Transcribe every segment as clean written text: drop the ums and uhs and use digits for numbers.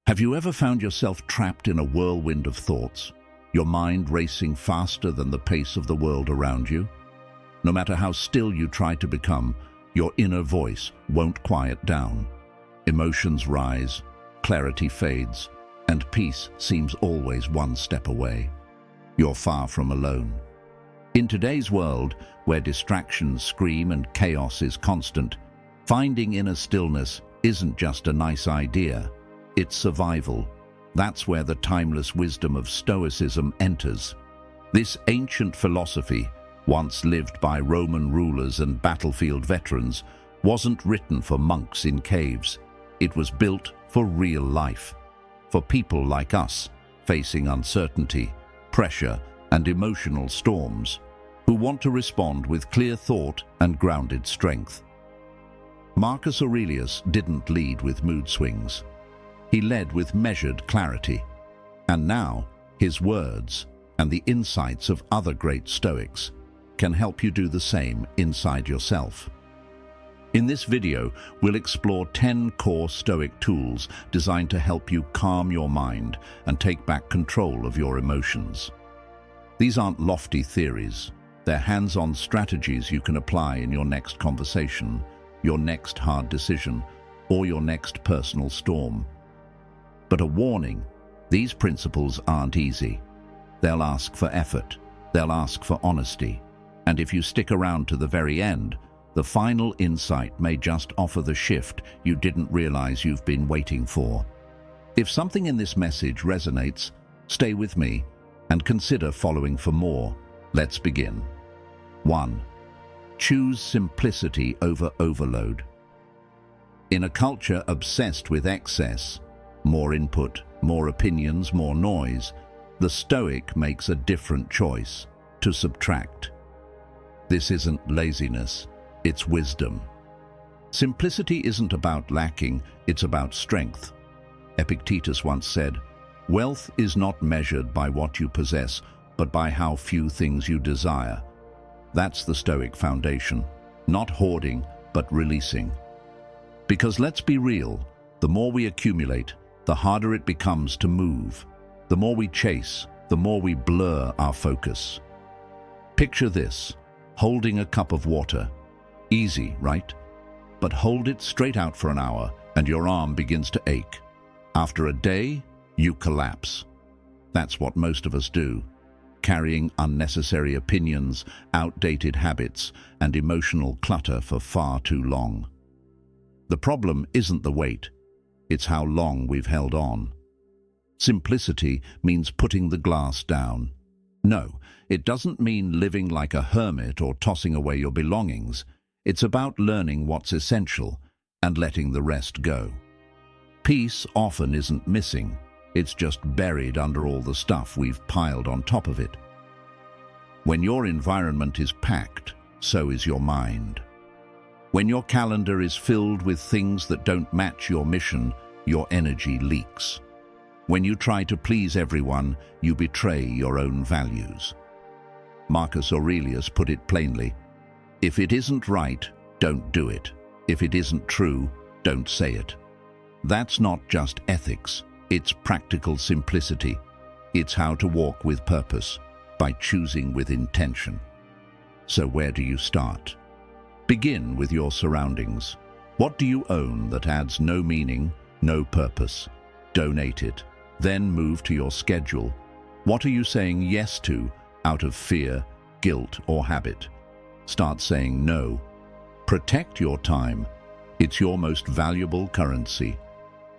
Have you ever found yourself trapped in a whirlwind of thoughts, your mind racing faster than the pace of the world around you? No matter how still you try to become, your inner voice won't quiet down. Emotions rise, clarity fades, and peace seems always one step away. You're far from alone. In today's world, where distractions scream and chaos is constant, finding inner stillness isn't just a nice idea. It's survival. That's where the timeless wisdom of Stoicism enters. This ancient philosophy, once lived by Roman rulers and battlefield veterans, wasn't written for monks in caves. It was built for real life, for people like us, facing uncertainty, pressure, and emotional storms, who want to respond with clear thought and grounded strength. Marcus Aurelius didn't lead with mood swings. He led with measured clarity. And now, his words and the insights of other great Stoics can help you do the same inside yourself. In this video, we'll explore 10 core Stoic tools designed to help you calm your mind and take back control of your emotions. These aren't lofty theories. They're hands-on strategies you can apply in your next conversation, your next hard decision, or your next personal storm. But a warning, these principles aren't easy. They'll ask for effort, they'll ask for honesty, and if you stick around to the very end, the final insight may just offer the shift you didn't realize you've been waiting for. If something in this message resonates, stay with me and consider following for more. Let's begin. 1. Choose simplicity over overload. In a culture obsessed with excess, more input, more opinions, more noise, the Stoic makes a different choice: to subtract. This isn't laziness, it's wisdom. Simplicity isn't about lacking, it's about strength. Epictetus once said, "Wealth is not measured by what you possess, but by how few things you desire." That's the Stoic foundation, not hoarding, but releasing. Because let's be real, the more we accumulate, the harder it becomes to move. The more we chase, the more we blur our focus. Picture this, holding a cup of water. Easy, right? But hold it straight out for an hour and your arm begins to ache. After a day, you collapse. That's what most of us do, carrying unnecessary opinions, outdated habits, and emotional clutter for far too long. The problem isn't the weight, it's how long we've held on. Simplicity means putting the glass down. No, it doesn't mean living like a hermit or tossing away your belongings. It's about learning what's essential and letting the rest go. Peace often isn't missing, it's just buried under all the stuff we've piled on top of it. When your environment is packed, so is your mind. When your calendar is filled with things that don't match your mission, your energy leaks. When you try to please everyone, you betray your own values. Marcus Aurelius put it plainly, "If it isn't right, don't do it. If it isn't true, don't say it." That's not just ethics, it's practical simplicity. It's how to walk with purpose, by choosing with intention. So where do you start? Begin with your surroundings. What do you own that adds no meaning, no purpose? Donate it. Then move to your schedule. What are you saying yes to out of fear, guilt, or habit? Start saying no. Protect your time. It's your most valuable currency.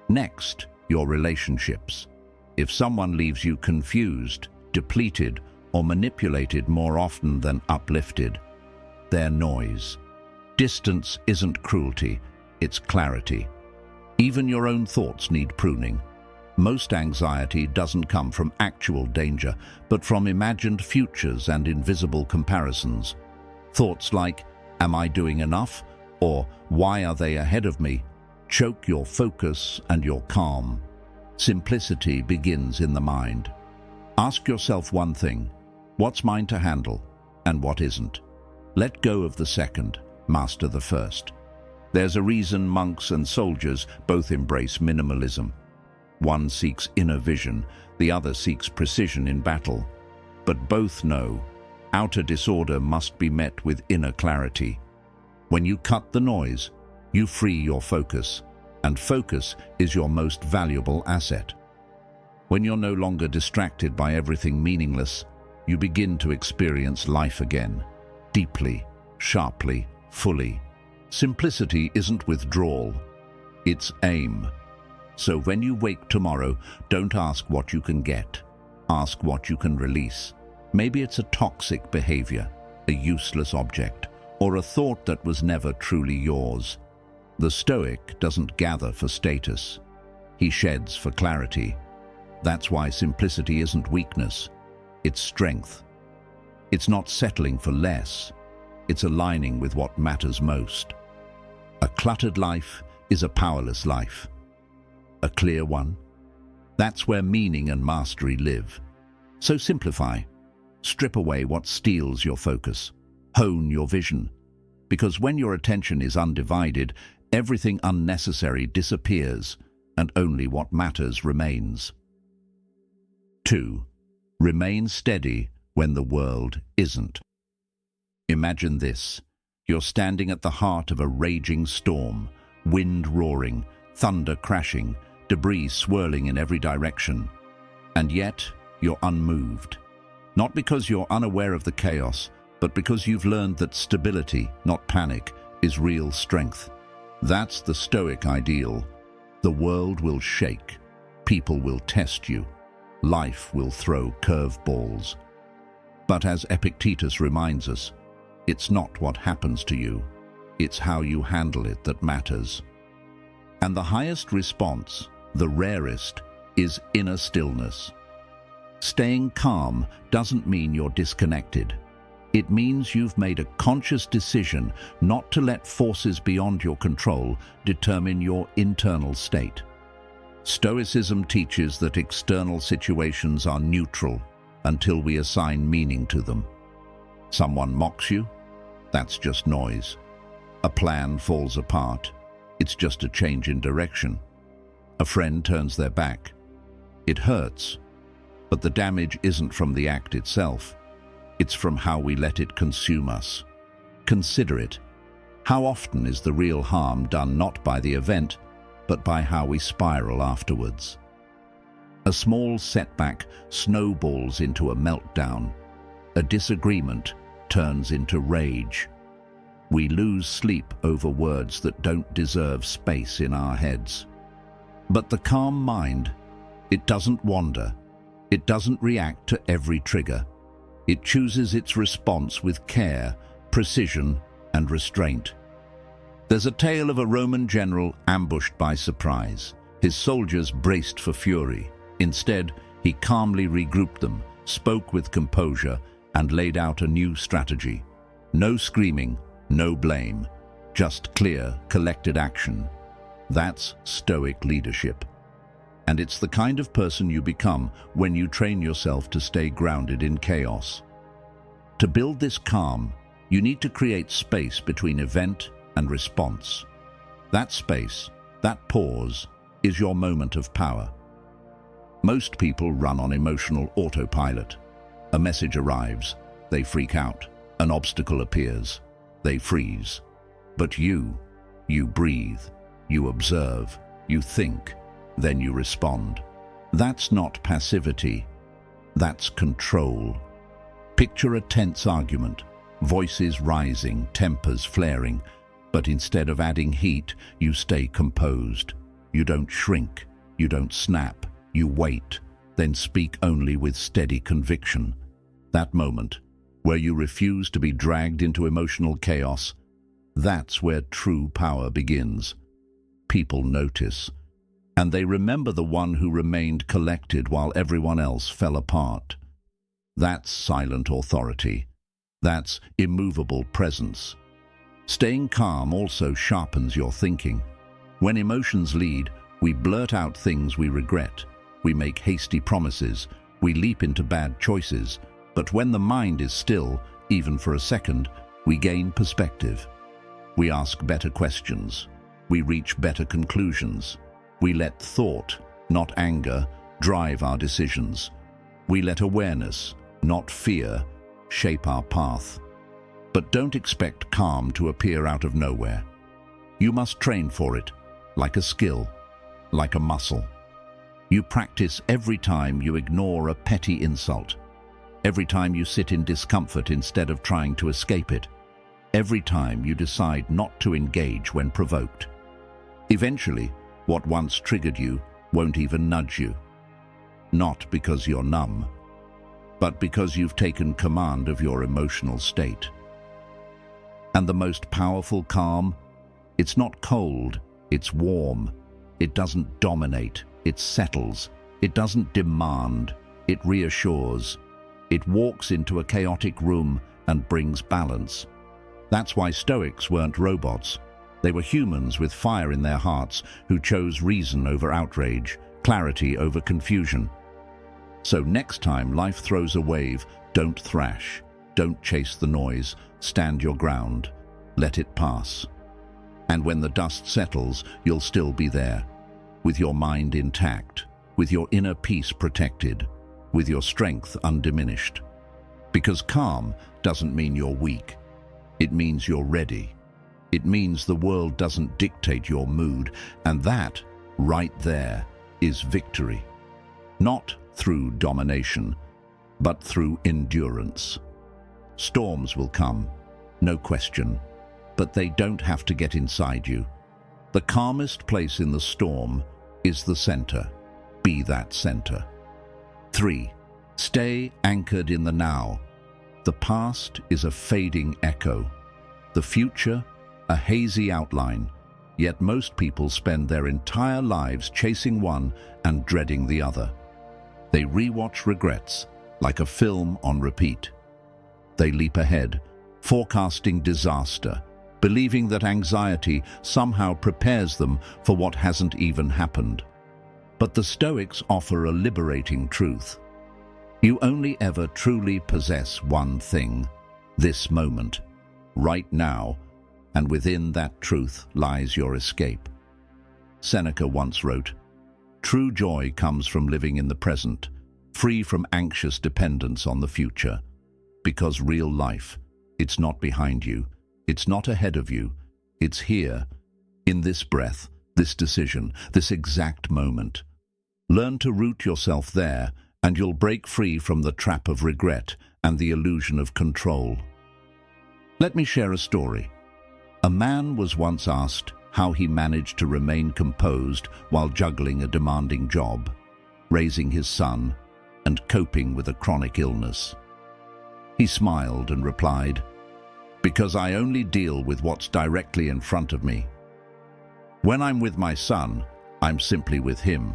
Next, your relationships. If someone leaves you confused, depleted, or manipulated more often than uplifted, they're noise. Distance isn't cruelty, it's clarity. Even your own thoughts need pruning. Most anxiety doesn't come from actual danger, but from imagined futures and invisible comparisons. Thoughts like, "Am I doing enough?" or "Why are they ahead of me?" choke your focus and your calm. Simplicity begins in the mind. Ask yourself one thing: what's mine to handle, and what isn't? Let go of the second, master the first. There's a reason monks and soldiers both embrace minimalism. One seeks inner vision, the other seeks precision in battle. But both know outer disorder must be met with inner clarity. When you cut the noise, you free your focus, and focus is your most valuable asset. When you're no longer distracted by everything meaningless, you begin to experience life again, deeply, sharply, fully. Simplicity isn't withdrawal, it's aim. So when you wake tomorrow, don't ask what you can get. Ask what you can release. Maybe it's a toxic behavior, a useless object, or a thought that was never truly yours. The Stoic doesn't gather for status. He sheds for clarity. That's why simplicity isn't weakness, it's strength. It's not settling for less, it's aligning with what matters most. A cluttered life is a powerless life. A clear one? That's where meaning and mastery live. So simplify. Strip away what steals your focus. Hone your vision. Because when your attention is undivided, everything unnecessary disappears, and only what matters remains. 2. Remain steady when the world isn't. Imagine this. You're standing at the heart of a raging storm, wind roaring, thunder crashing, debris swirling in every direction. And yet, you're unmoved. Not because you're unaware of the chaos, but because you've learned that stability, not panic, is real strength. That's the Stoic ideal. The world will shake. People will test you. Life will throw curveballs. But as Epictetus reminds us, it's not what happens to you, it's how you handle it that matters. And the highest response, the rarest, is inner stillness. Staying calm doesn't mean you're disconnected. It means you've made a conscious decision not to let forces beyond your control determine your internal state. Stoicism teaches that external situations are neutral until we assign meaning to them. Someone mocks you? That's just noise. A plan falls apart. It's just a change in direction. A friend turns their back. It hurts, but the damage isn't from the act itself. It's from how we let it consume us. Consider it. How often is the real harm done not by the event, but by how we spiral afterwards? A small setback snowballs into a meltdown. A disagreement turns into rage. We lose sleep over words that don't deserve space in our heads. But the calm mind, it doesn't wander. It doesn't react to every trigger. It chooses its response with care, precision, and restraint. There's a tale of a Roman general ambushed by surprise. His soldiers braced for fury. Instead, he calmly regrouped them, spoke with composure, and laid out a new strategy. No screaming, no blame, just clear, collected action. That's Stoic leadership. And it's the kind of person you become when you train yourself to stay grounded in chaos. To build this calm, you need to create space between event and response. That space, that pause, is your moment of power. Most people run on emotional autopilot. A message arrives, they freak out. An obstacle appears, they freeze. But you breathe, you observe, you think, then you respond. That's not passivity, that's control. Picture a tense argument, voices rising, tempers flaring, but instead of adding heat, you stay composed. You don't shrink, you don't snap, you wait, then speak only with steady conviction. That moment, where you refuse to be dragged into emotional chaos, that's where true power begins. People notice, and they remember the one who remained collected while everyone else fell apart. That's silent authority. That's immovable presence. Staying calm also sharpens your thinking. When emotions lead, we blurt out things we regret. We make hasty promises. We leap into bad choices. But when the mind is still, even for a second, we gain perspective. We ask better questions. We reach better conclusions. We let thought not anger, drive our decisions. We let awareness, not fear, shape our path. But don't expect calm to appear out of nowhere. You must train for it, like a skill, like a muscle. You practice every time you ignore a petty insult, every time you sit in discomfort instead of trying to escape it, every time you decide not to engage when provoked. Eventually, what once triggered you won't even nudge you. Not because you're numb, but because you've taken command of your emotional state. And the most powerful calm? It's not cold, it's warm. It doesn't dominate, it settles. It doesn't demand, it reassures. It walks into a chaotic room and brings balance. That's why Stoics weren't robots. They were humans with fire in their hearts who chose reason over outrage, clarity over confusion. So next time life throws a wave, don't thrash, don't chase the noise, stand your ground, let it pass. And when the dust settles, you'll still be there, with your mind intact, with your inner peace protected, with your strength undiminished. Because calm doesn't mean you're weak. It means you're ready. It means the world doesn't dictate your mood, and that, right there, is victory. Not through domination, but through endurance. Storms will come, no question, but they don't have to get inside you. The calmest place in the storm is the center. Be that center. 3. Stay anchored in the now. The past is a fading echo. The future, a hazy outline. Yet most people spend their entire lives chasing one and dreading the other. They rewatch regrets like a film on repeat. They leap ahead, forecasting disaster, believing that anxiety somehow prepares them for what hasn't even happened. But the Stoics offer a liberating truth. You only ever truly possess one thing, this moment, right now, and within that truth lies your escape. Seneca once wrote, "True joy comes from living in the present, free from anxious dependence on the future. Because real life, it's not behind you, it's not ahead of you, it's here, in this breath, this decision, this exact moment. Learn to root yourself there, and you'll break free from the trap of regret and the illusion of control." Let me share a story. A man was once asked how he managed to remain composed while juggling a demanding job, raising his son, and coping with a chronic illness. He smiled and replied, "Because I only deal with what's directly in front of me. When I'm with my son, I'm simply with him.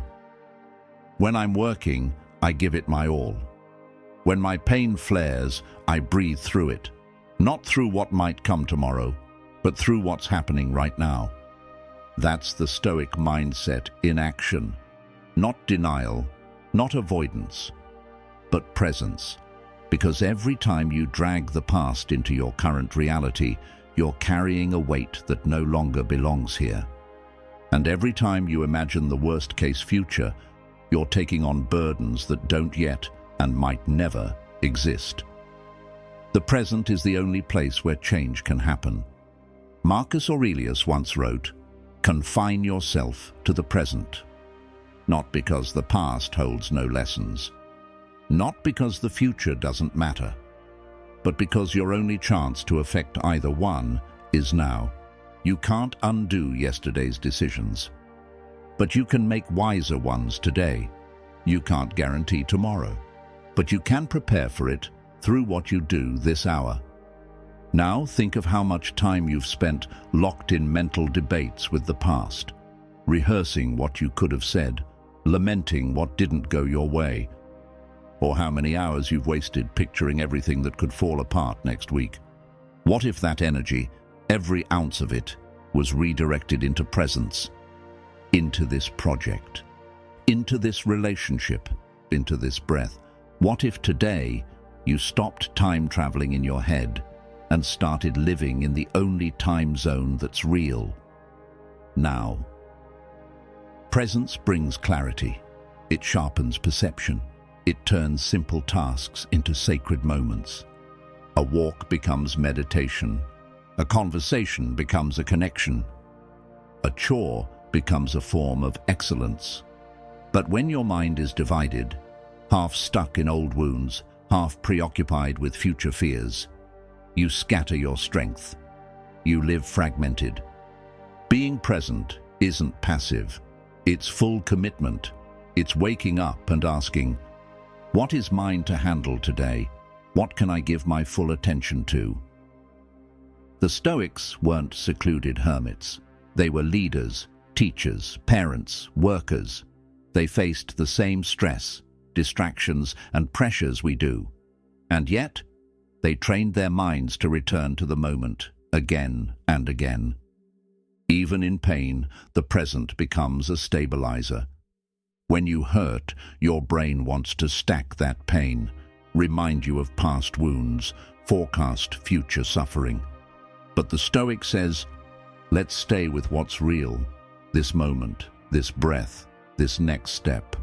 When I'm working, I give it my all. When my pain flares, I breathe through it, not through what might come tomorrow, but through what's happening right now." That's the Stoic mindset in action. Not denial, not avoidance, but presence. Because every time you drag the past into your current reality, you're carrying a weight that no longer belongs here. And every time you imagine the worst-case future, you're taking on burdens that don't yet and might never exist. The present is the only place where change can happen. Marcus Aurelius once wrote, "Confine yourself to the present." Not because the past holds no lessons, not because the future doesn't matter, but because your only chance to affect either one is now. You can't undo yesterday's decisions, but you can make wiser ones today. You can't guarantee tomorrow, but you can prepare for it through what you do this hour. Now think of how much time you've spent locked in mental debates with the past, rehearsing what you could have said, lamenting what didn't go your way, or how many hours you've wasted picturing everything that could fall apart next week. What if that energy, every ounce of it, was redirected into presence, into this project, into this relationship, into this breath? What if today you stopped time traveling in your head and started living in the only time zone that's real? Now. Presence brings clarity. It sharpens perception. It turns simple tasks into sacred moments. A walk becomes meditation. A conversation becomes a connection. A chore becomes a form of excellence. But when your mind is divided, half stuck in old wounds, half preoccupied with future fears, you scatter your strength. You live fragmented. Being present isn't passive. It's full commitment. It's waking up and asking, what is mine to handle today? What can I give my full attention to? The Stoics weren't secluded hermits. They were leaders, teachers, parents, workers. They faced the same stress, distractions, and pressures we do. And yet, they trained their minds to return to the moment again and again. Even in pain, the present becomes a stabilizer. When you hurt, your brain wants to stack that pain, remind you of past wounds, forecast future suffering. But the Stoic says, let's stay with what's real, this moment, this breath, this next step.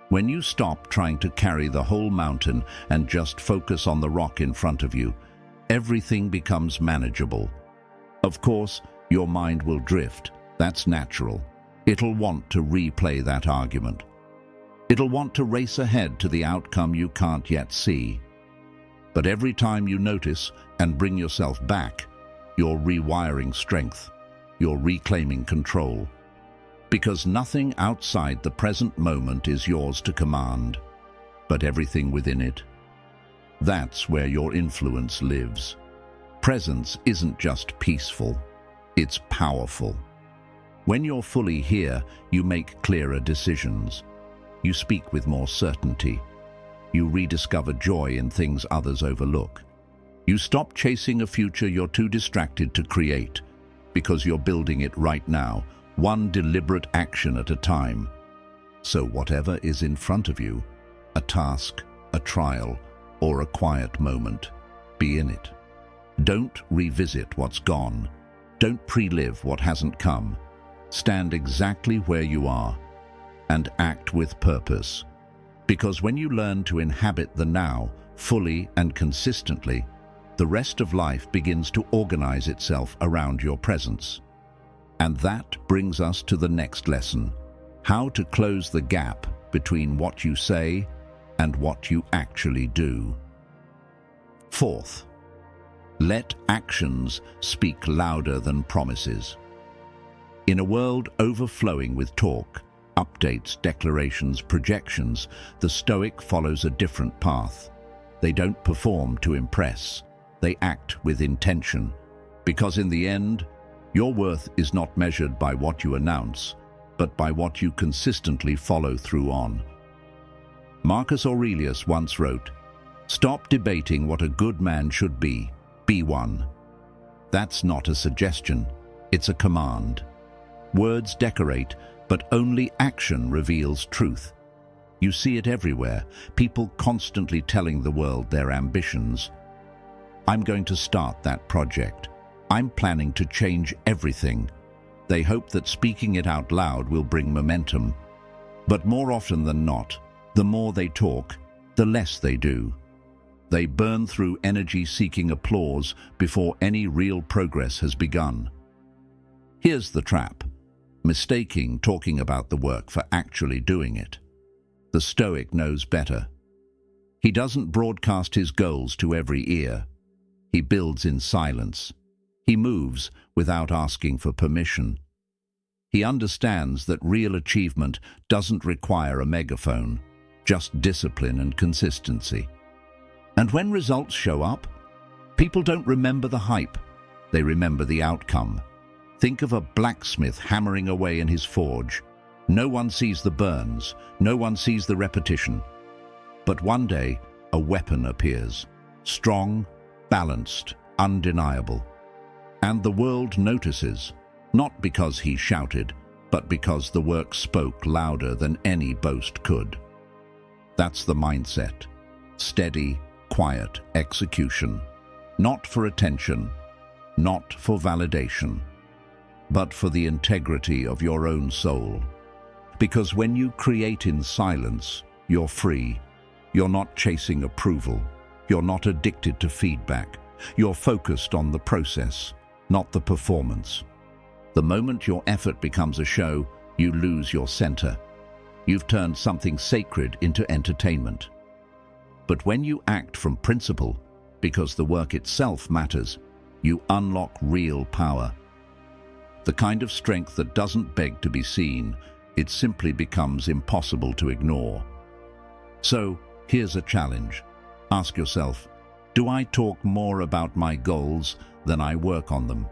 When you stop trying to carry the whole mountain and just focus on the rock in front of you, everything becomes manageable. Of course, your mind will drift. That's natural. It'll want to replay that argument. It'll want to race ahead to the outcome you can't yet see. But every time you notice and bring yourself back, you're rewiring strength. You're reclaiming control. Because nothing outside the present moment is yours to command, but everything within it. That's where your influence lives. Presence isn't just peaceful, it's powerful. When you're fully here, you make clearer decisions. You speak with more certainty. You rediscover joy in things others overlook. You stop chasing a future you're too distracted to create, because you're building it right now, one deliberate action at a time. So whatever is in front of you, a task, a trial, or a quiet moment, be in it. Don't revisit what's gone. Don't pre-live what hasn't come. Stand exactly where you are and act with purpose. Because when you learn to inhabit the now, fully and consistently, the rest of life begins to organize itself around your presence. And that brings us to the next lesson: how to close the gap between what you say and what you actually do. Fourth, let actions speak louder than promises. In a world overflowing with talk, updates, declarations, projections, the Stoic follows a different path. They don't perform to impress. They act with intention. Because in the end, your worth is not measured by what you announce, but by what you consistently follow through on. Marcus Aurelius once wrote, "Stop debating what a good man should be one." That's not a suggestion, it's a command. Words decorate, but only action reveals truth. You see it everywhere, people constantly telling the world their ambitions. I'm going to start that project. I'm planning to change everything. They hope that speaking it out loud will bring momentum. But more often than not, the more they talk, the less they do. They burn through energy seeking applause before any real progress has begun. Here's the trap: mistaking talking about the work for actually doing it. The Stoic knows better. He doesn't broadcast his goals to every ear. He builds in silence. He moves without asking for permission. He understands that real achievement doesn't require a megaphone, just discipline and consistency. And when results show up, people don't remember the hype, they remember the outcome. Think of a blacksmith hammering away in his forge. No one sees the burns, no one sees the repetition. But one day, a weapon appears, strong, balanced, undeniable. And the world notices, not because he shouted, but because the work spoke louder than any boast could. That's the mindset: steady, quiet execution. Not for attention, not for validation, but for the integrity of your own soul. Because when you create in silence, you're free. You're not chasing approval. You're not addicted to feedback. You're focused on the process, not the performance. The moment your effort becomes a show, you lose your center. You've turned something sacred into entertainment. But when you act from principle, because the work itself matters, you unlock real power. The kind of strength that doesn't beg to be seen, it simply becomes impossible to ignore. So, here's a challenge. Ask yourself, do I talk more about my goals than I work on them?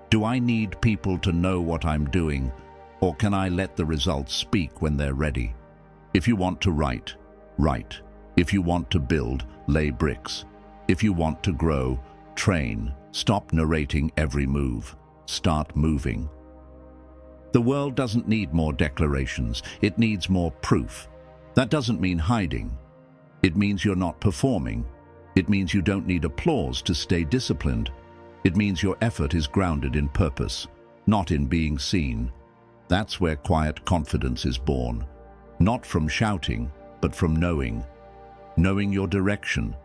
Do I need people to know what I'm doing, or can I let the results speak when they're ready? If you want to write, write. If you want to build, lay bricks. If you want to grow, train. Stop narrating every move. Start moving. The world doesn't need more declarations. It needs more proof. That doesn't mean hiding. It means you're not performing. It means you don't need applause to stay disciplined. It means your effort is grounded in purpose, not in being seen. That's where quiet confidence is born. Not from shouting, but from knowing. Knowing your direction,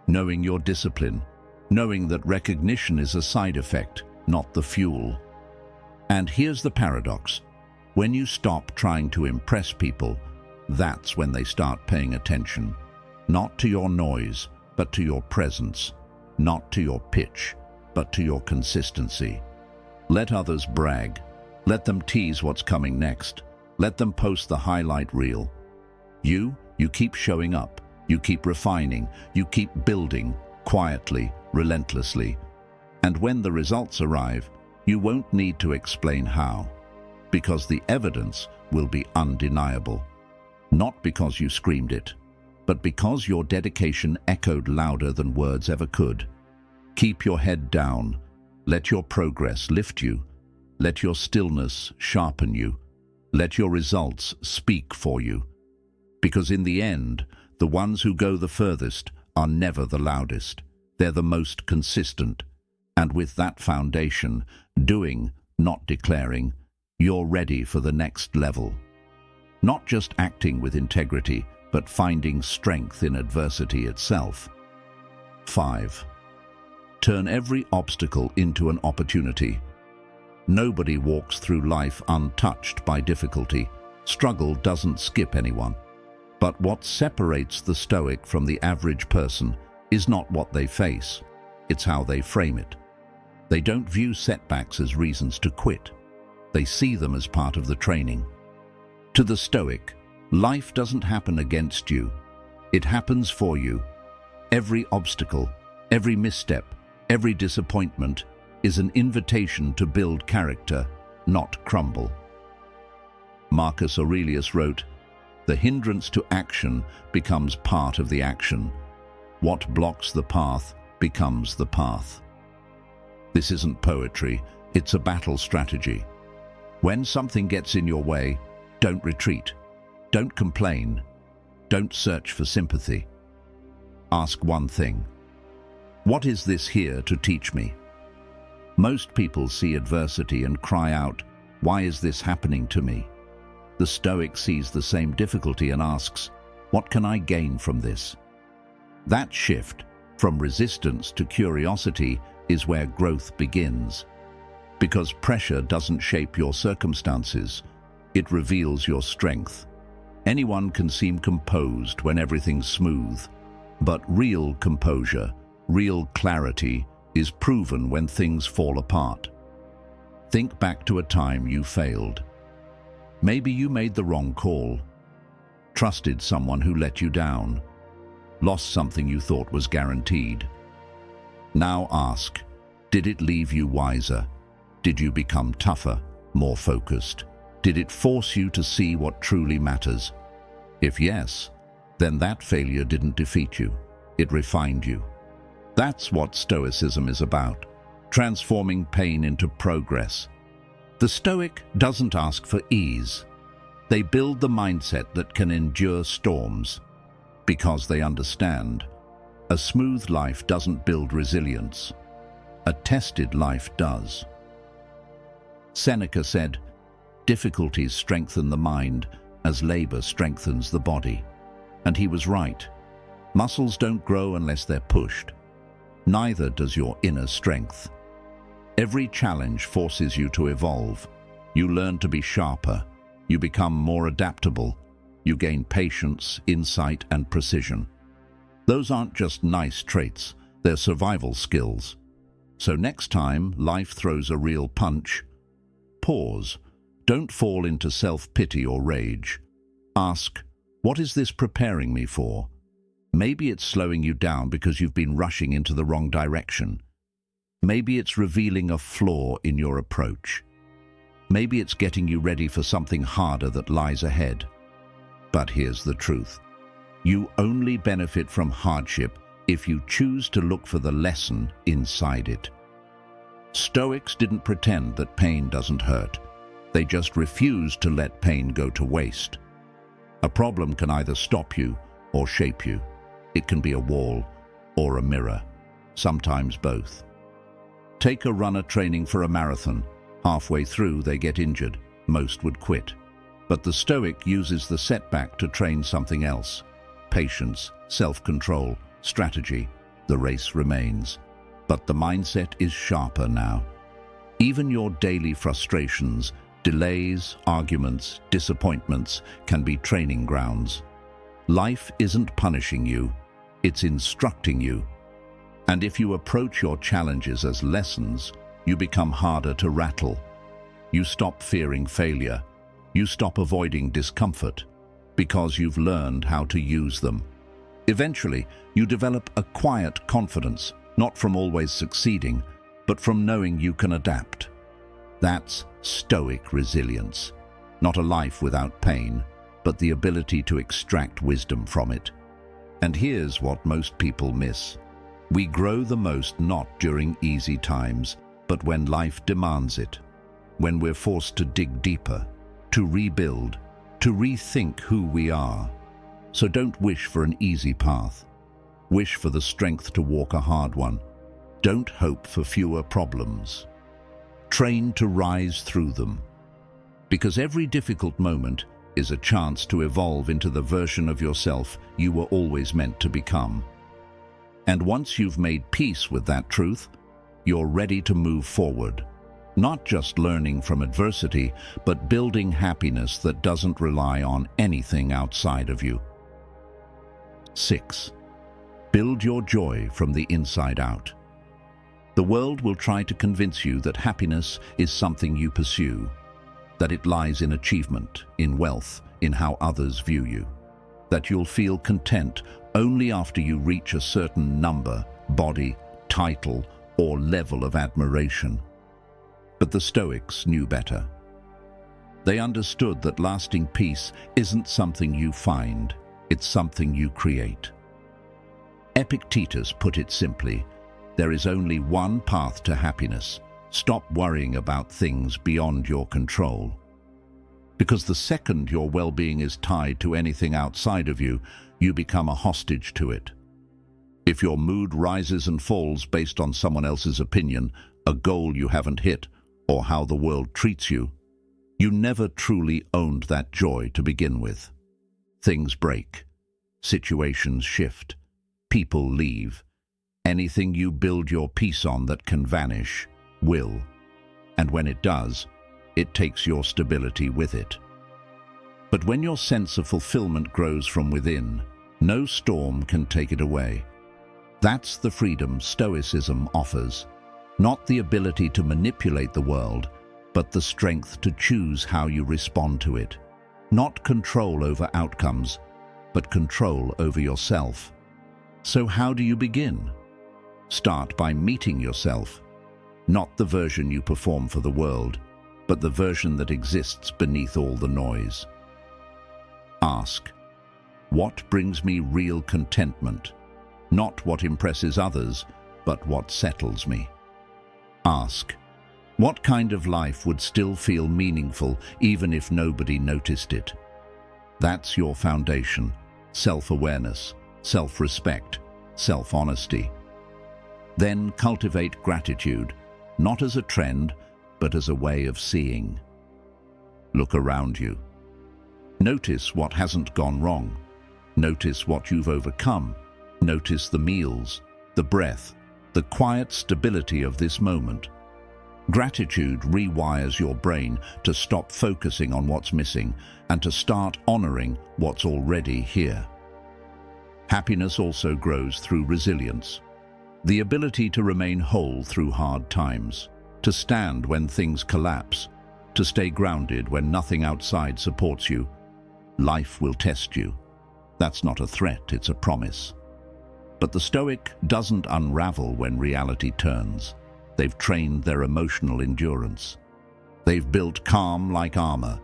knowing your discipline, knowing that recognition is a side effect, not the fuel. And here's the paradox. When you stop trying to impress people, that's when they start paying attention. Not to your noise, but to your presence. Not to your pitch, but to your consistency. Let others brag. Let them tease what's coming next. Let them post the highlight reel. You keep showing up. You keep refining. You keep building, quietly, relentlessly. And when the results arrive, you won't need to explain how, because the evidence will be undeniable. Not because you screamed it, but because your dedication echoed louder than words ever could. Keep your head down. Let your progress lift you. Let your stillness sharpen you. Let your results speak for you. Because in the end, the ones who go the furthest are never the loudest. They're the most consistent. And with that foundation, doing, not declaring, you're ready for the next level. Not just acting with integrity, but finding strength in adversity itself. 5. Turn every obstacle into an opportunity. Nobody walks through life untouched by difficulty. Struggle doesn't skip anyone. But what separates the Stoic from the average person is not what they face, it's how they frame it. They don't view setbacks as reasons to quit. They see them as part of the training. To the Stoic, life doesn't happen against you. It happens for you. Every obstacle, every misstep, every disappointment is an invitation to build character, not crumble. Marcus Aurelius wrote, "The hindrance to action becomes part of the action. What blocks the path becomes the path." This isn't poetry, it's a battle strategy. When something gets in your way, don't retreat. Don't complain. Don't search for sympathy. Ask one thing. What is this here to teach me? Most people see adversity and cry out, "Why is this happening to me?" The Stoic sees the same difficulty and asks, "What can I gain from this?" That shift, from resistance to curiosity, is where growth begins. Because pressure doesn't shape your circumstances, it reveals your strength. Anyone can seem composed when everything's smooth, but real composure, real clarity, is proven when things fall apart. Think back to a time you failed. Maybe you made the wrong call, trusted someone who let you down, lost something you thought was guaranteed. Now ask, did it leave you wiser? Did you become tougher, more focused? Did it force you to see what truly matters? If yes, then that failure didn't defeat you. It refined you. That's what Stoicism is about, transforming pain into progress. The Stoic doesn't ask for ease. They build the mindset that can endure storms, because they understand a smooth life doesn't build resilience. A tested life does. Seneca said, "Difficulties strengthen the mind, as labor strengthens the body. And he was right. Muscles don't grow unless they're pushed. Neither does your inner strength. Every challenge forces you to evolve. You learn to be sharper. You become more adaptable. You gain patience, insight, and precision. Those aren't just nice traits, they're survival skills. So next time life throws a real punch, pause. Don't fall into self-pity or rage. Ask, what is this preparing me for? Maybe it's slowing you down because you've been rushing into the wrong direction. Maybe it's revealing a flaw in your approach. Maybe it's getting you ready for something harder that lies ahead. But here's the truth. You only benefit from hardship if you choose to look for the lesson inside it. Stoics didn't pretend that pain doesn't hurt. They just refused to let pain go to waste. A problem can either stop you or shape you. It can be a wall or a mirror, sometimes both. Take a runner training for a marathon. Halfway through, they get injured. Most would quit. But the Stoic uses the setback to train something else. Patience, self-control, strategy. The race remains. But the mindset is sharper now. Even your daily frustrations, delays, arguments, disappointments can be training grounds. Life isn't punishing you, it's instructing you. And if you approach your challenges as lessons, you become harder to rattle. You stop fearing failure. You stop avoiding discomfort because you've learned how to use them. Eventually, you develop a quiet confidence, not from always succeeding, but from knowing you can adapt. That's Stoic resilience. Not a life without pain, but the ability to extract wisdom from it. And here's what most people miss. We grow the most not during easy times, but when life demands it. When we're forced to dig deeper, to rebuild, to rethink who we are. So don't wish for an easy path. Wish for the strength to walk a hard one. Don't hope for fewer problems. Train to rise through them. Because every difficult moment is a chance to evolve into the version of yourself you were always meant to become. And once you've made peace with that truth, you're ready to move forward. Not just learning from adversity, but building happiness that doesn't rely on anything outside of you. 6. Build your joy from the inside out. The world will try to convince you that happiness is something you pursue, that it lies in achievement, in wealth, in how others view you, that you'll feel content only after you reach a certain number, body, title, or level of admiration. But the Stoics knew better. They understood that lasting peace isn't something you find, it's something you create. Epictetus put it simply, there is only one path to happiness. Stop worrying about things beyond your control. Because the second your well-being is tied to anything outside of you, you become a hostage to it. If your mood rises and falls based on someone else's opinion, a goal you haven't hit, or how the world treats you, you never truly owned that joy to begin with. Things break. Situations shift. People leave. Anything you build your peace on that can vanish, will. And when it does, it takes your stability with it. But when your sense of fulfillment grows from within, no storm can take it away. That's the freedom Stoicism offers. Not the ability to manipulate the world, but the strength to choose how you respond to it. Not control over outcomes, but control over yourself. So how do you begin? Start by meeting yourself. Not the version you perform for the world, but the version that exists beneath all the noise. Ask, what brings me real contentment? Not what impresses others, but what settles me. Ask, what kind of life would still feel meaningful even if nobody noticed it? That's your foundation: self-awareness, self-respect, self-honesty. Then cultivate gratitude, not as a trend, but as a way of seeing. Look around you. Notice what hasn't gone wrong. Notice what you've overcome. Notice the meals, the breath, the quiet stability of this moment. Gratitude rewires your brain to stop focusing on what's missing and to start honoring what's already here. Happiness also grows through resilience. The ability to remain whole through hard times, to stand when things collapse, to stay grounded when nothing outside supports you. Life will test you. That's not a threat, it's a promise. But the Stoic doesn't unravel when reality turns. They've trained their emotional endurance. They've built calm like armor,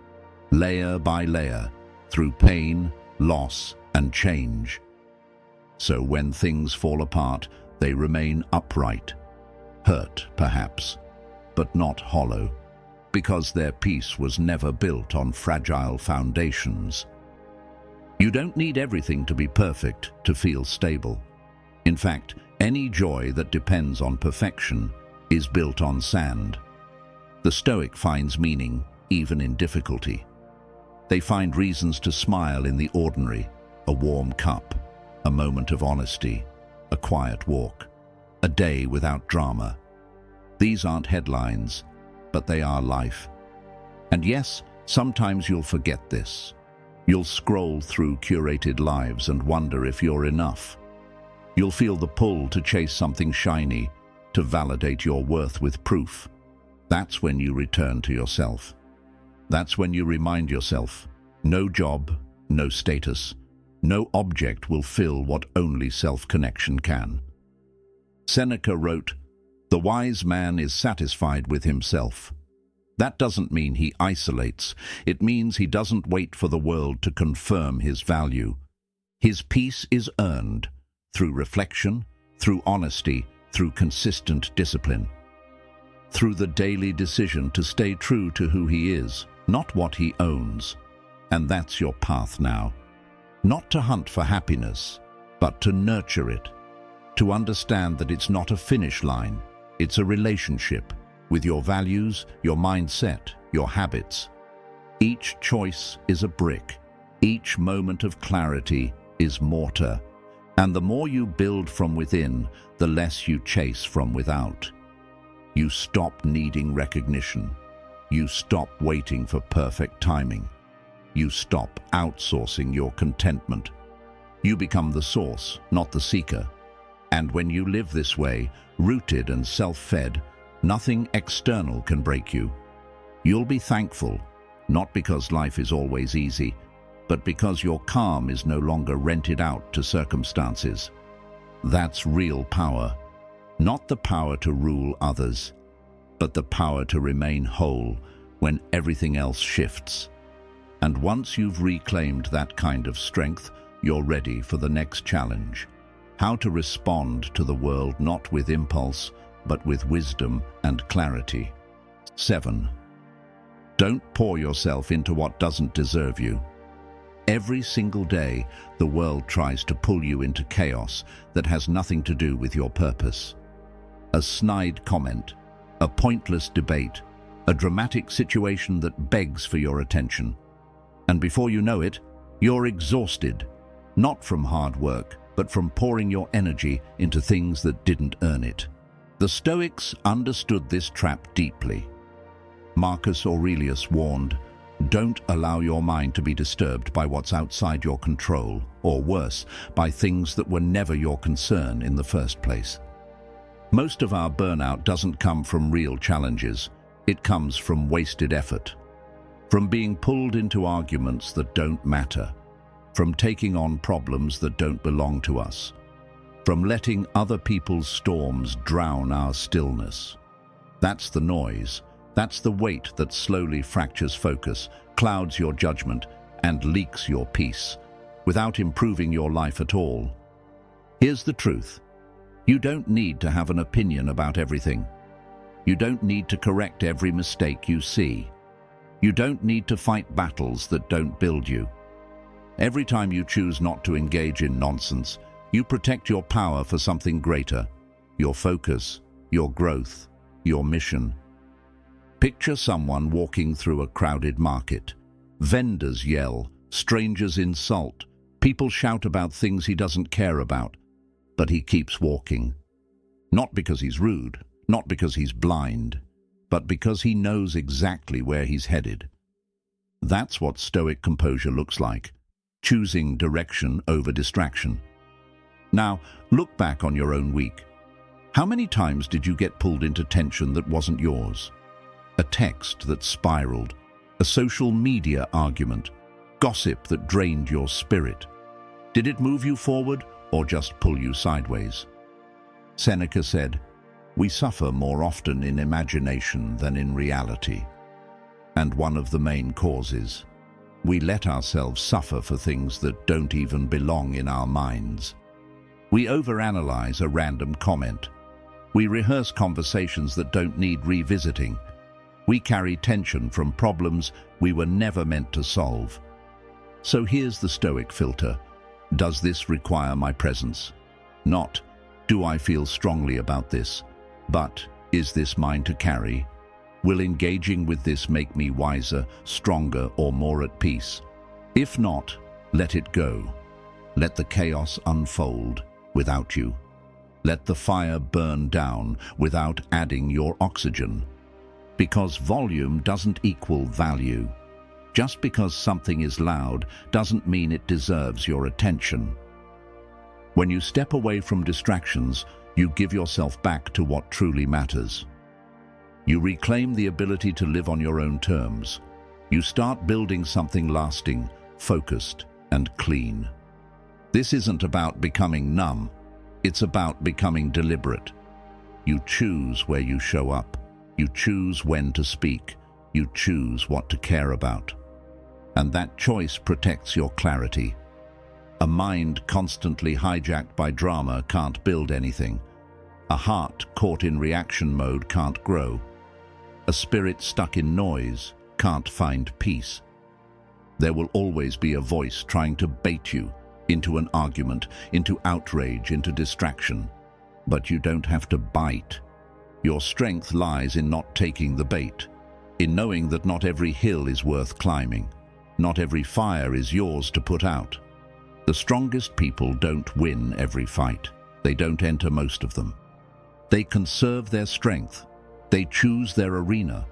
layer by layer, through pain, loss, and change. So when things fall apart, they remain upright, hurt perhaps, but not hollow, because their peace was never built on fragile foundations. You don't need everything to be perfect to feel stable. In fact, any joy that depends on perfection is built on sand. The Stoic finds meaning even in difficulty. They find reasons to smile in the ordinary, a warm cup, a moment of honesty, a quiet walk, a day without drama. These aren't headlines, but they are life. And yes, sometimes you'll forget this. You'll scroll through curated lives and wonder if you're enough. You'll feel the pull to chase something shiny, to validate your worth with proof. That's when you return to yourself. That's when you remind yourself, no job, no status, no object will fill what only self-connection can. Seneca wrote, "The wise man is satisfied with himself." That doesn't mean he isolates. It means he doesn't wait for the world to confirm his value. His peace is earned through reflection, through honesty, through consistent discipline, through the daily decision to stay true to who he is, not what he owns. And that's your path now. Not to hunt for happiness, but to nurture it. To understand that it's not a finish line, it's a relationship with your values, your mindset, your habits. Each choice is a brick. Each moment of clarity is mortar. And the more you build from within, the less you chase from without. You stop needing recognition. You stop waiting for perfect timing. You stop outsourcing your contentment. You become the source, not the seeker. And when you live this way, rooted and self-fed, nothing external can break you. You'll be thankful, not because life is always easy, but because your calm is no longer rented out to circumstances. That's real power. Not the power to rule others, but the power to remain whole when everything else shifts. And once you've reclaimed that kind of strength, you're ready for the next challenge. How to respond to the world not with impulse, but with wisdom and clarity. 7. Don't pour yourself into what doesn't deserve you. Every single day, the world tries to pull you into chaos that has nothing to do with your purpose. A snide comment, a pointless debate, a dramatic situation that begs for your attention. And before you know it, you're exhausted, not from hard work, but from pouring your energy into things that didn't earn it. The Stoics understood this trap deeply. Marcus Aurelius warned, "Don't allow your mind to be disturbed by what's outside your control, or worse, by things that were never your concern in the first place." Most of our burnout doesn't come from real challenges. It comes from wasted effort, from being pulled into arguments that don't matter, from taking on problems that don't belong to us, from letting other people's storms drown our stillness. That's the noise. That's the weight that slowly fractures focus, clouds your judgment, and leaks your peace, without improving your life at all. Here's the truth. You don't need to have an opinion about everything. You don't need to correct every mistake you see. You don't need to fight battles that don't build you. Every time you choose not to engage in nonsense, you protect your power for something greater, your focus, your growth, your mission. Picture someone walking through a crowded market. Vendors yell, Strangers insult. People shout about things he doesn't care about, but he keeps walking. Not because he's rude, not because he's blind, but because he knows exactly where he's headed. That's what Stoic composure looks like, choosing direction over distraction. Now, look back on your own week. How many times did you get pulled into tension that wasn't yours? A text that spiraled, a social media argument, gossip that drained your spirit. Did it move you forward or just pull you sideways? Seneca said, "We suffer more often in imagination than in reality." And one of the main causes, we let ourselves suffer for things that don't even belong in our minds. We overanalyze a random comment. We rehearse conversations that don't need revisiting. We carry tension from problems we were never meant to solve. So here's the Stoic filter. Does this require my presence? Not, do I feel strongly about this? But, is this mine to carry? Will engaging with this make me wiser, stronger, or more at peace? If not, let it go. Let the chaos unfold without you. Let the fire burn down without adding your oxygen. Because volume doesn't equal value. Just because something is loud doesn't mean it deserves your attention. When you step away from distractions, you give yourself back to what truly matters. You reclaim the ability to live on your own terms. You start building something lasting, focused, and clean. This isn't about becoming numb. It's about becoming deliberate. You choose where you show up. You choose when to speak. You choose what to care about. And that choice protects your clarity. A mind constantly hijacked by drama can't build anything. A heart caught in reaction mode can't grow. A spirit stuck in noise can't find peace. There will always be a voice trying to bait you into an argument, into outrage, into distraction. But you don't have to bite. Your strength lies in not taking the bait, in knowing that not every hill is worth climbing. Not every fire is yours to put out. The strongest people don't win every fight. They don't enter most of them. They conserve their strength. They choose their arena.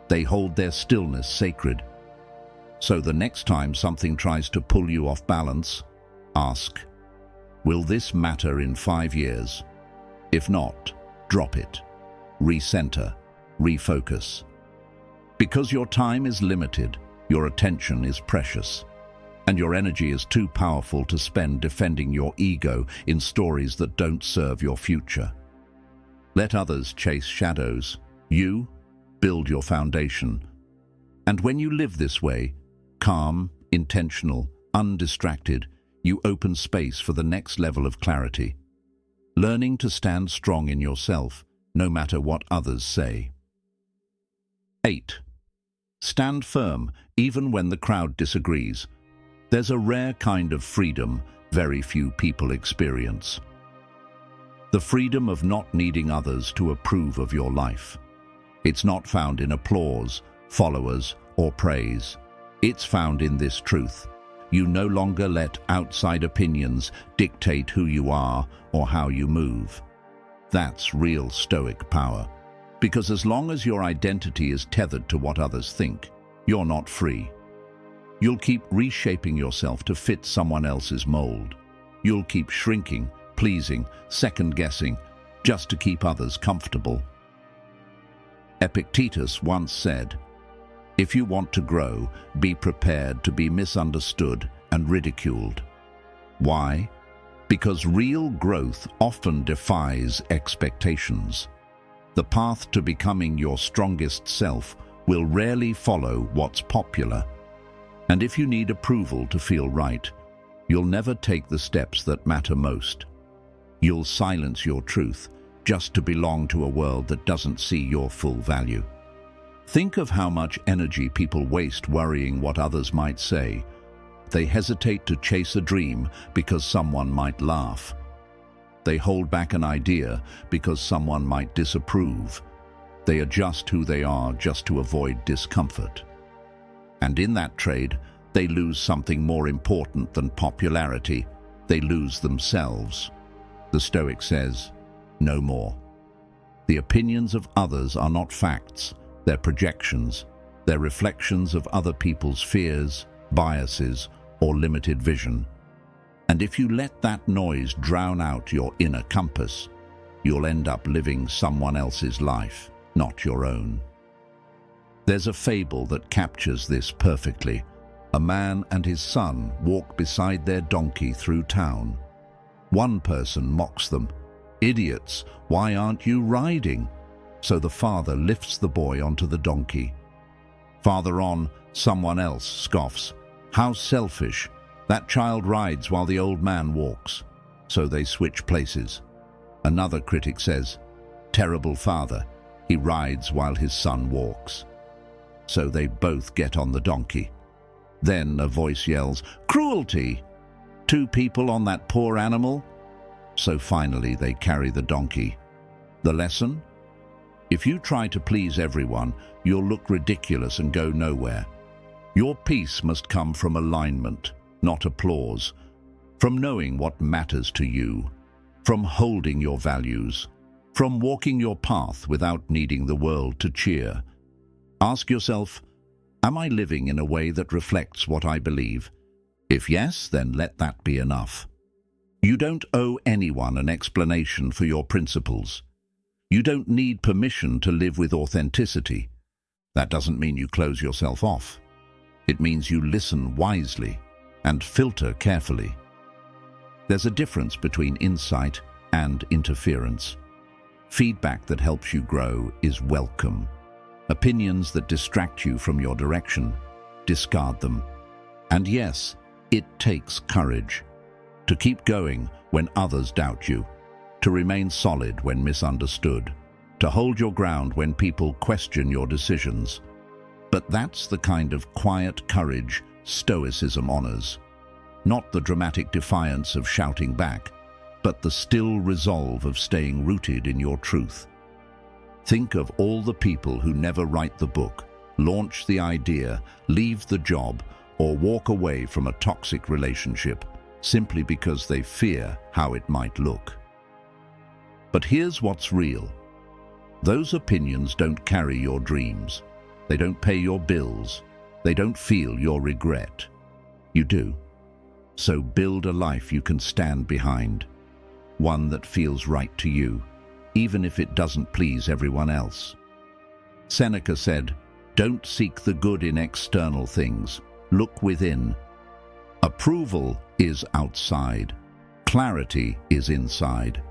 They hold their stillness sacred. So the next time something tries to pull you off balance, ask, will this matter in 5 years? If not, drop it. Recenter. Refocus. Because your time is limited, your attention is precious, and your energy is too powerful to spend defending your ego in stories that don't serve your future. Let others chase shadows. You build your foundation. And when you live this way, calm, intentional, undistracted, you open space for the next level of clarity, learning to stand strong in yourself, no matter what others say. 8. Stand firm, even when the crowd disagrees. There's a rare kind of freedom very few people experience. The freedom of not needing others to approve of your life. It's not found in applause, followers, or praise. It's found in this truth. You no longer let outside opinions dictate who you are or how you move. That's real Stoic power. Because as long as your identity is tethered to what others think, you're not free. You'll keep reshaping yourself to fit someone else's mold. You'll keep shrinking, pleasing, second-guessing, just to keep others comfortable. Epictetus once said, "If you want to grow, be prepared to be misunderstood and ridiculed." Why? Because real growth often defies expectations. The path to becoming your strongest self will rarely follow what's popular. And if you need approval to feel right, you'll never take the steps that matter most. You'll silence your truth just to belong to a world that doesn't see your full value. Think of how much energy people waste worrying what others might say. They hesitate to chase a dream because someone might laugh. They hold back an idea because someone might disapprove. They adjust who they are just to avoid discomfort. And in that trade, they lose something more important than popularity. They lose themselves. The Stoic says, no more. The opinions of others are not facts, they're projections. They're reflections of other people's fears, biases, or limited vision. And if you let that noise drown out your inner compass, you'll end up living someone else's life, not your own. There's a fable that captures this perfectly. A man and his son walk beside their donkey through town. One person mocks them. "Idiots, why aren't you riding?" So the father lifts the boy onto the donkey. Farther on, someone else scoffs. "How selfish! That child rides while the old man walks." So they switch places. Another critic says, "Terrible father, he rides while his son walks." So they both get on the donkey. Then a voice yells, "Cruelty! 2 people on that poor animal?" So finally they carry the donkey. The lesson? If you try to please everyone, you'll look ridiculous and go nowhere. Your peace must come from alignment, not applause, from knowing what matters to you, from holding your values, from walking your path without needing the world to cheer. Ask yourself, am I living in a way that reflects what I believe? If yes, then let that be enough. You don't owe anyone an explanation for your principles. You don't need permission to live with authenticity. That doesn't mean you close yourself off. It means you listen wisely and filter carefully. There's a difference between insight and interference. Feedback that helps you grow is welcome. Opinions that distract you from your direction, discard them. And yes, it takes courage to keep going when others doubt you, to remain solid when misunderstood, to hold your ground when people question your decisions. But that's the kind of quiet courage Stoicism honors. Not the dramatic defiance of shouting back, but the still resolve of staying rooted in your truth. Think of all the people who never write the book, launch the idea, leave the job, or walk away from a toxic relationship simply because they fear how it might look. But here's what's real. Those opinions don't carry your dreams. They don't pay your bills. They don't feel your regret. You do. So build a life you can stand behind. One that feels right to you, even if it doesn't please everyone else. Seneca said, "Don't seek the good in external things. Look within." Approval is outside. Clarity is inside.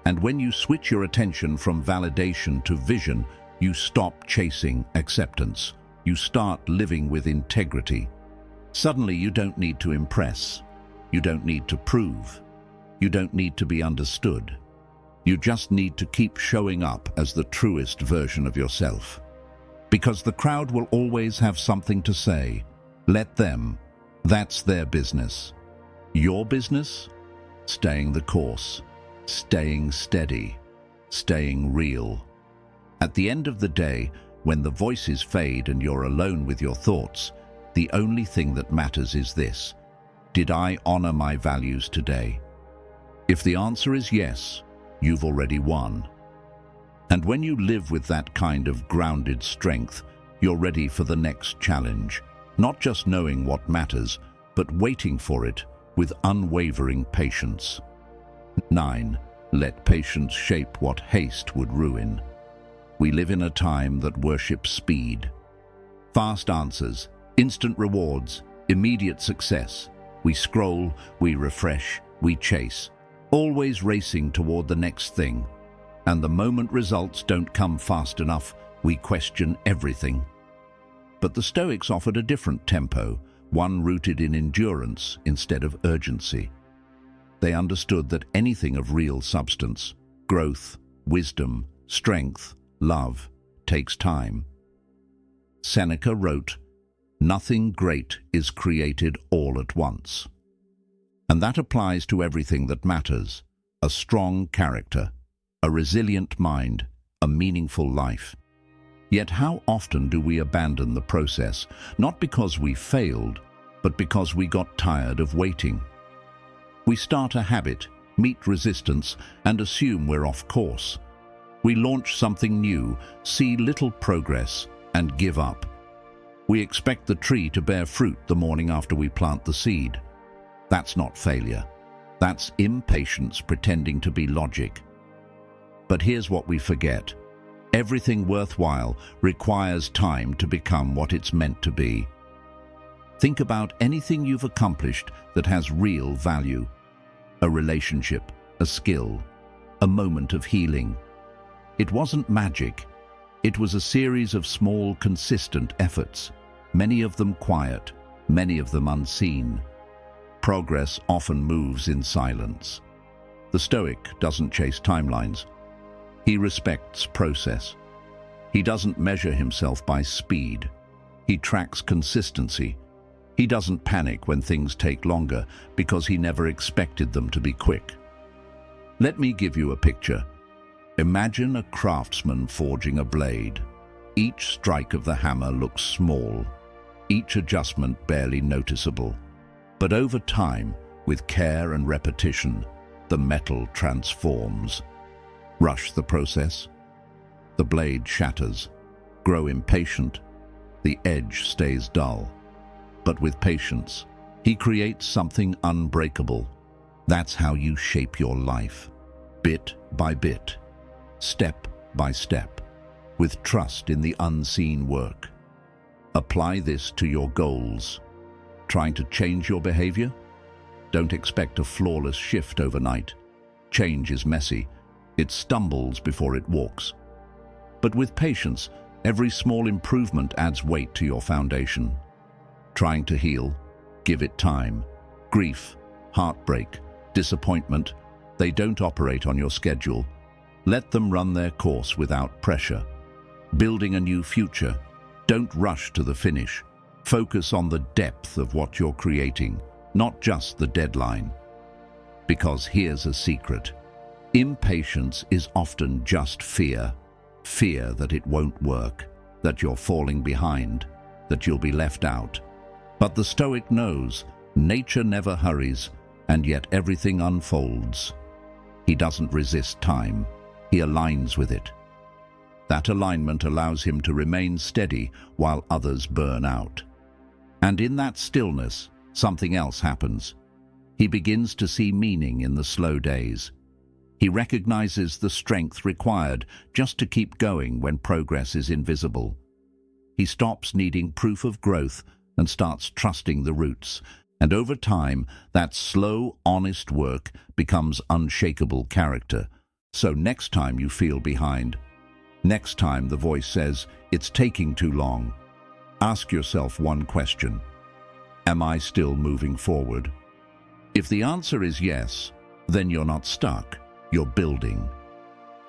And when you switch your attention from validation to vision, you stop chasing acceptance. You start living with integrity. Suddenly you don't need to impress. You don't need to prove. You don't need to be understood. You just need to keep showing up as the truest version of yourself. Because the crowd will always have something to say. Let them. That's their business. Your business? Staying the course. Staying steady, staying real. At the end of the day, when the voices fade and you're alone with your thoughts, the only thing that matters is this: did I honor my values today? If the answer is yes, you've already won. And when you live with that kind of grounded strength, you're ready for the next challenge, not just knowing what matters, but waiting for it with unwavering patience. 9. Let patience shape what haste would ruin. We live in a time that worships speed. Fast answers, instant rewards, immediate success. We scroll, we refresh, we chase, always racing toward the next thing. And the moment results don't come fast enough, we question everything. But the Stoics offered a different tempo, one rooted in endurance instead of urgency. They understood that anything of real substance, growth, wisdom, strength, love, takes time. Seneca wrote, "Nothing great is created all at once." And that applies to everything that matters: a strong character, a resilient mind, a meaningful life. Yet how often do we abandon the process, not because we failed, but because we got tired of waiting. We start a habit, meet resistance, and assume we're off course. We launch something new, see little progress, and give up. We expect the tree to bear fruit the morning after we plant the seed. That's not failure. That's impatience pretending to be logic. But here's what we forget. Everything worthwhile requires time to become what it's meant to be. Think about anything you've accomplished that has real value. A relationship, a skill, a moment of healing. It wasn't magic. It was a series of small, consistent efforts, many of them quiet, many of them unseen. Progress often moves in silence. The Stoic doesn't chase timelines. He respects process. He doesn't measure himself by speed. He tracks consistency. He doesn't panic when things take longer because he never expected them to be quick. Let me give you a picture. Imagine a craftsman forging a blade. Each strike of the hammer looks small, each adjustment barely noticeable. But over time, with care and repetition, the metal transforms. Rush the process. The blade shatters. Grow impatient. The edge stays dull. But with patience, he creates something unbreakable. That's how you shape your life. Bit by bit. Step by step. With trust in the unseen work. Apply this to your goals. Trying to change your behavior? Don't expect a flawless shift overnight. Change is messy. It stumbles before it walks. But with patience, every small improvement adds weight to your foundation. Trying to heal? Give it time. Grief, heartbreak, disappointment, they don't operate on your schedule. Let them run their course without pressure. Building a new future? Don't rush to the finish. Focus on the depth of what you're creating, not just the deadline. Because here's a secret. Impatience is often just fear. Fear that it won't work, that you're falling behind, that you'll be left out. But the Stoic knows nature never hurries, and yet everything unfolds. He doesn't resist time. He aligns with it. That alignment allows him to remain steady while others burn out. And in that stillness, something else happens. He begins to see meaning in the slow days. He recognizes the strength required just to keep going when progress is invisible. He stops needing proof of growth and starts trusting the roots. And over time, that slow, honest work becomes unshakable character. So next time you feel behind, next time the voice says, it's taking too long, ask yourself one question. Am I still moving forward? If the answer is yes, then you're not stuck. You're building.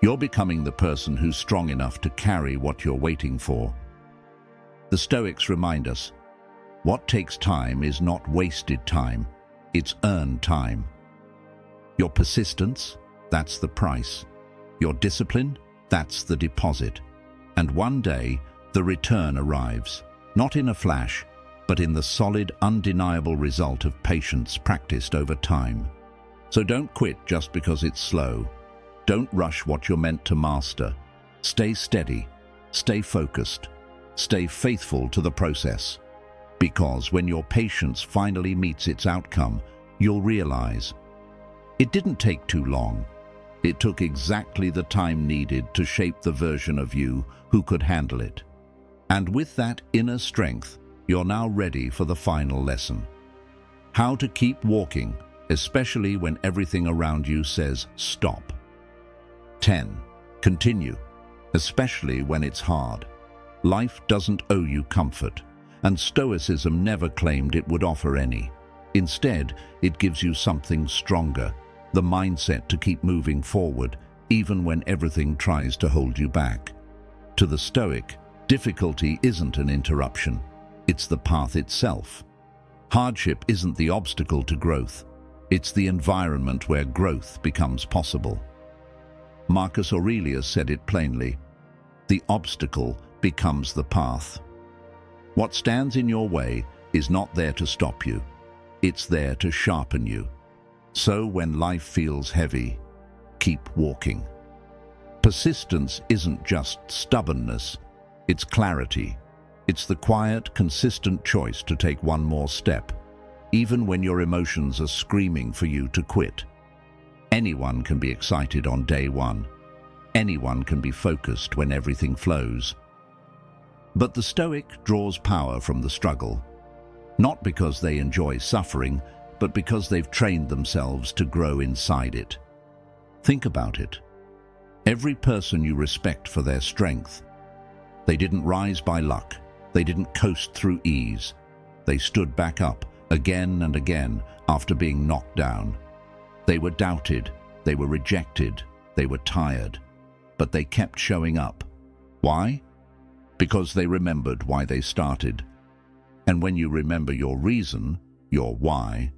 You're becoming the person who's strong enough to carry what you're waiting for. The Stoics remind us, what takes time is not wasted time, it's earned time. Your persistence, that's the price. Your discipline, that's the deposit. And one day, the return arrives, not in a flash, but in the solid, undeniable result of patience practiced over time. So don't quit just because it's slow. Don't rush what you're meant to master. Stay steady, stay focused, stay faithful to the process. Because when your patience finally meets its outcome, you'll realize it didn't take too long. It took exactly the time needed to shape the version of you who could handle it. And with that inner strength, you're now ready for the final lesson. How to keep walking, especially when everything around you says stop. 10. Continue, especially when it's hard. Life doesn't owe you comfort, and Stoicism never claimed it would offer any. Instead, it gives you something stronger, the mindset to keep moving forward, even when everything tries to hold you back. To the Stoic, difficulty isn't an interruption, it's the path itself. Hardship isn't the obstacle to growth, it's the environment where growth becomes possible. Marcus Aurelius said it plainly, the obstacle becomes the path. What stands in your way is not there to stop you. It's there to sharpen you. So when life feels heavy, keep walking. Persistence isn't just stubbornness, it's clarity. It's the quiet, consistent choice to take one more step, even when your emotions are screaming for you to quit. Anyone can be excited on day one. Anyone can be focused when everything flows. But the Stoic draws power from the struggle, not because they enjoy suffering, but because they've trained themselves to grow inside it. Think about it. Every person you respect for their strength, they didn't rise by luck. They didn't coast through ease. They stood back up again and again after being knocked down. They were doubted, they were rejected, they were tired, but they kept showing up. Why? Because they remembered why they started. And when you remember your reason, your why,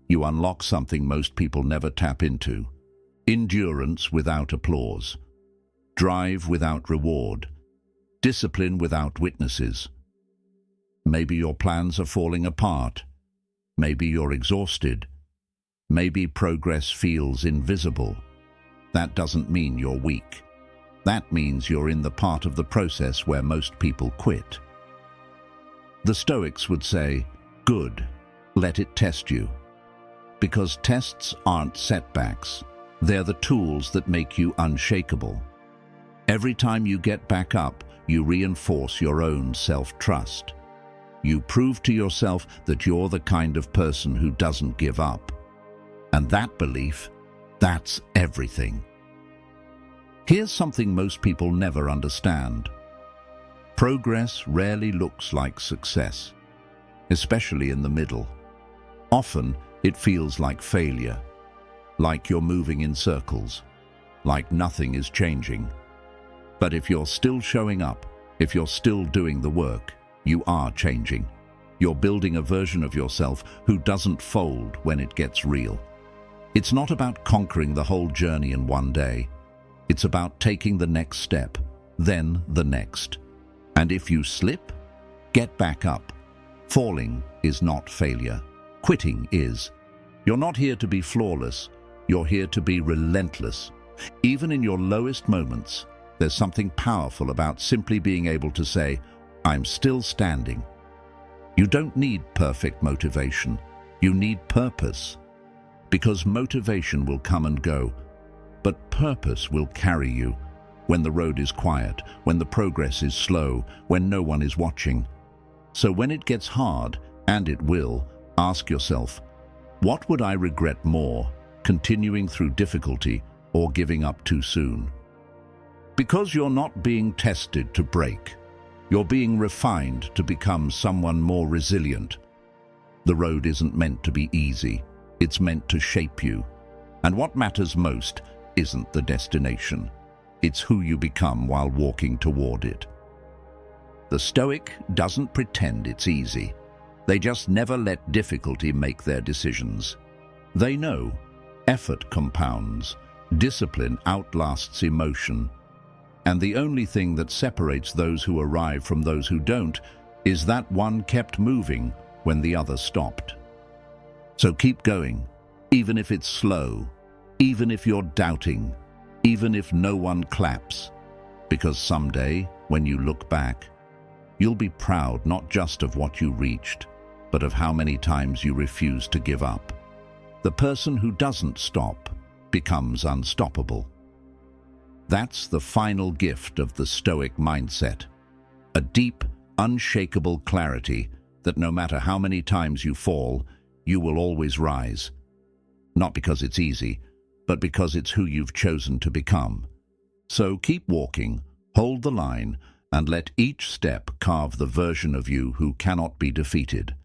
you unlock something most people never tap into. Endurance without applause. Drive without reward. Discipline without witnesses. Maybe your plans are falling apart. Maybe you're exhausted. Maybe progress feels invisible. That doesn't mean you're weak. That means you're in the part of the process where most people quit. The Stoics would say, "Good, let it test you." Because tests aren't setbacks. They're the tools that make you unshakable. Every time you get back up, you reinforce your own self-trust. You prove to yourself that you're the kind of person who doesn't give up. And that belief, that's everything. Here's something most people never understand. Progress rarely looks like success, especially in the middle. Often, it feels like failure, like you're moving in circles, like nothing is changing. But if you're still showing up, if you're still doing the work, you are changing. You're building a version of yourself who doesn't fold when it gets real. It's not about conquering the whole journey in one day. It's about taking the next step, then the next. And if you slip, get back up. Falling is not failure. Quitting is. You're not here to be flawless. You're here to be relentless. Even in your lowest moments, there's something powerful about simply being able to say, "I'm still standing." You don't need perfect motivation. You need purpose. Because motivation will come and go, but purpose will carry you when the road is quiet, when the progress is slow, when no one is watching. So when it gets hard, and it will, ask yourself, what would I regret more, continuing through difficulty or giving up too soon? Because you're not being tested to break. You're being refined to become someone more resilient. The road isn't meant to be easy. It's meant to shape you. And what matters most isn't the destination. It's who you become while walking toward it. The Stoic doesn't pretend it's easy. They just never let difficulty make their decisions. They know effort compounds, discipline outlasts emotion, and the only thing that separates those who arrive from those who don't is that one kept moving when the other stopped. So keep going, even if it's slow, even if you're doubting, even if no one claps, because someday, when you look back, you'll be proud not just of what you reached, but of how many times you refused to give up. The person who doesn't stop becomes unstoppable. That's the final gift of the Stoic mindset, a deep, unshakable clarity that no matter how many times you fall, you will always rise. Not because it's easy, but because it's who you've chosen to become. So keep walking, hold the line, and let each step carve the version of you who cannot be defeated.